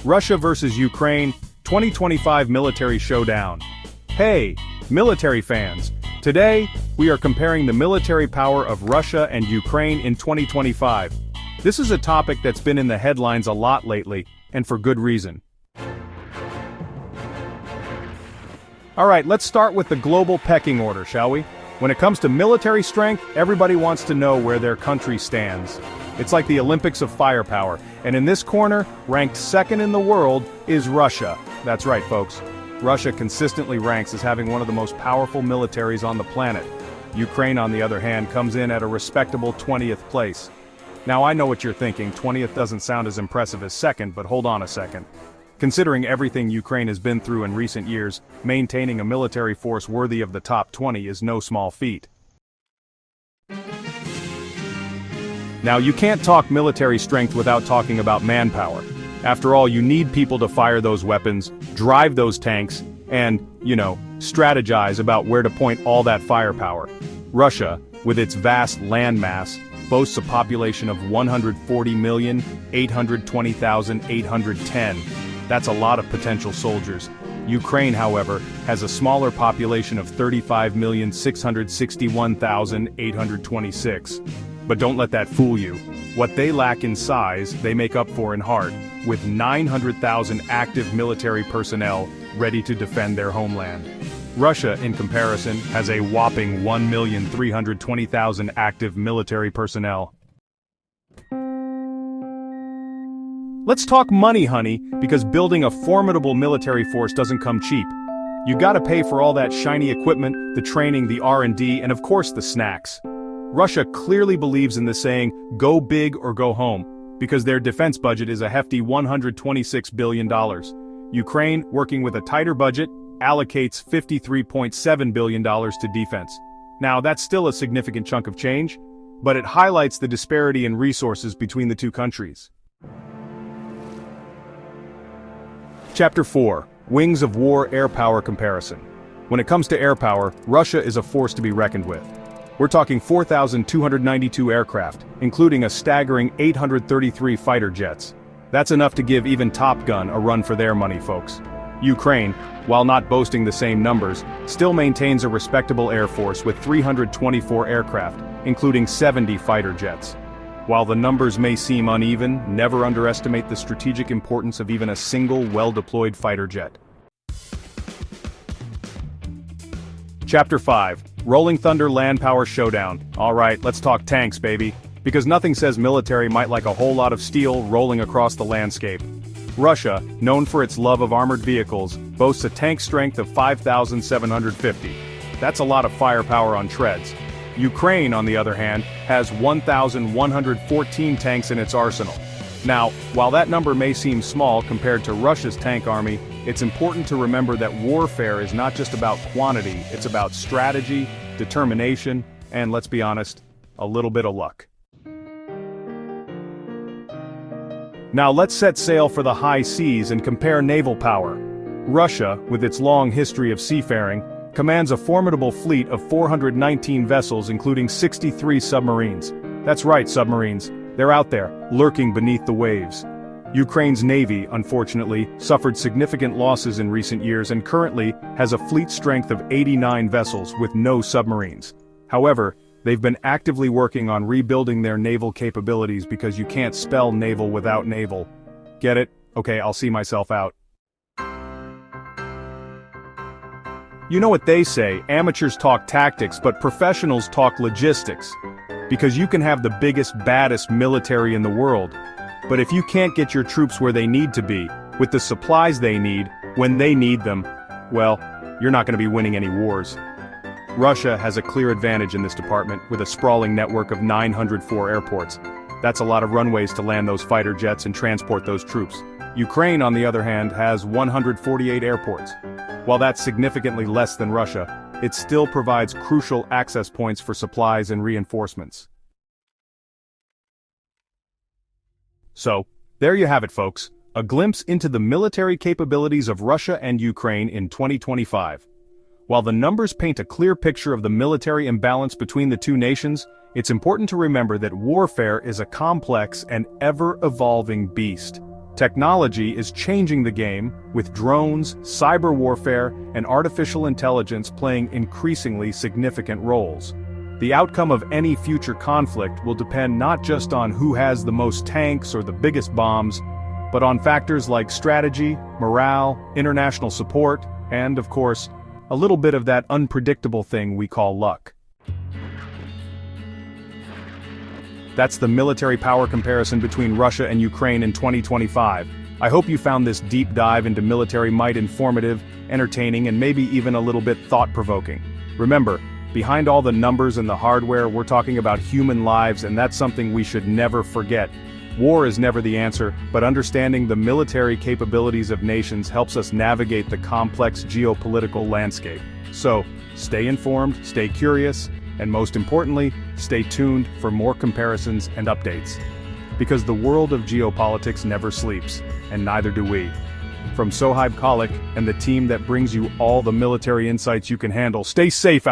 Russia versus Ukraine, 2025 Military Showdown. Hey, military fans! Today, we are comparing the military power of Russia and Ukraine in 2025. This is a topic that's been in the headlines a lot lately, and for good reason. Alright, let's start with the global pecking order, shall we? When it comes to military strength, everybody wants to know where their country stands. It's like the Olympics of firepower, and in this corner, ranked second in the world, is Russia. That's right, folks. Russia consistently ranks as having one of the most powerful militaries on the planet. Ukraine, on the other hand, comes in at a respectable 20th place. Now I know what you're thinking, 20th doesn't sound as impressive as second, but hold on a second. Considering everything Ukraine has been through in recent years, maintaining a military force worthy of the top 20 is no small feat. Now you can't talk military strength without talking about manpower. After all, you need people to fire those weapons, drive those tanks, and, strategize about where to point all that firepower. Russia, with its vast landmass, boasts a population of 140,820,810. That's a lot of potential soldiers. Ukraine, however, has a smaller population of 35,661,826. But don't let that fool you. What they lack in size, they make up for in heart, with 900,000 active military personnel ready to defend their homeland. Russia, in comparison, has a whopping 1,320,000 active military personnel. Let's talk money, honey, because building a formidable military force doesn't come cheap. You gotta pay for all that shiny equipment, the training, the R&D, and of course the snacks. Russia clearly believes in the saying, go big or go home, because their defense budget is a hefty $126 billion. Ukraine, working with a tighter budget, allocates $53.7 billion to defense. Now, that's still a significant chunk of change, but it highlights the disparity in resources between the two countries. Chapter 4. Wings of War Air Power Comparison. When it comes to air power, Russia is a force to be reckoned with. We're talking 4,292 aircraft, including a staggering 833 fighter jets. That's enough to give even Top Gun a run for their money, folks. Ukraine, while not boasting the same numbers, still maintains a respectable air force with 324 aircraft, including 70 fighter jets. While the numbers may seem uneven, never underestimate the strategic importance of even a single well-deployed fighter jet. Chapter 5. Rolling Thunder Land Power Showdown. Alright, let's talk tanks, baby. Because nothing says military might like a whole lot of steel rolling across the landscape. Russia, known for its love of armored vehicles, boasts a tank strength of 5,750. That's a lot of firepower on treads. Ukraine, on the other hand, has 1,114 tanks in its arsenal. Now, while that number may seem small compared to Russia's tank army, it's important to remember that warfare is not just about quantity, it's about strategy, determination, and let's be honest, a little bit of luck. Now let's set sail for the high seas and compare naval power. Russia, with its long history of seafaring, commands a formidable fleet of 419 vessels including 63 submarines. That's right, submarines. They're out there, lurking beneath the waves. Ukraine's navy, unfortunately, suffered significant losses in recent years and currently has a fleet strength of 89 vessels with no submarines. However, they've been actively working on rebuilding their naval capabilities because you can't spell naval without naval. Get it? Okay, I'll see myself out. You know what they say, amateurs talk tactics, but professionals talk logistics. Because you can have the biggest, baddest military in the world, but if you can't get your troops where they need to be, with the supplies they need, when they need them, well, you're not going to be winning any wars. Russia has a clear advantage in this department, with a sprawling network of 904 airports. That's a lot of runways to land those fighter jets and transport those troops. Ukraine, on the other hand, has 148 airports. While that's significantly less than Russia, it still provides crucial access points for supplies and reinforcements. So, there you have it, folks. A glimpse into the military capabilities of Russia and Ukraine in 2025. While the numbers paint a clear picture of the military imbalance between the two nations, it's important to remember that warfare is a complex and ever-evolving beast. Technology is changing the game, with drones, cyber warfare, and artificial intelligence playing increasingly significant roles. The outcome of any future conflict will depend not just on who has the most tanks or the biggest bombs, but on factors like strategy, morale, international support, and, of course, a little bit of that unpredictable thing we call luck. That's the military power comparison between Russia and Ukraine in 2025. I hope you found this deep dive into military might informative, entertaining, and maybe even a little bit thought-provoking. Remember, behind all the numbers and the hardware, we're talking about human lives, and that's something we should never forget. War is never the answer, but understanding the military capabilities of nations helps us navigate the complex geopolitical landscape. So, stay informed, stay curious, and most importantly, stay tuned for more comparisons and updates. Because the world of geopolitics never sleeps, and neither do we. From Sohaib Kalik and the team that brings you all the military insights you can handle, stay safe out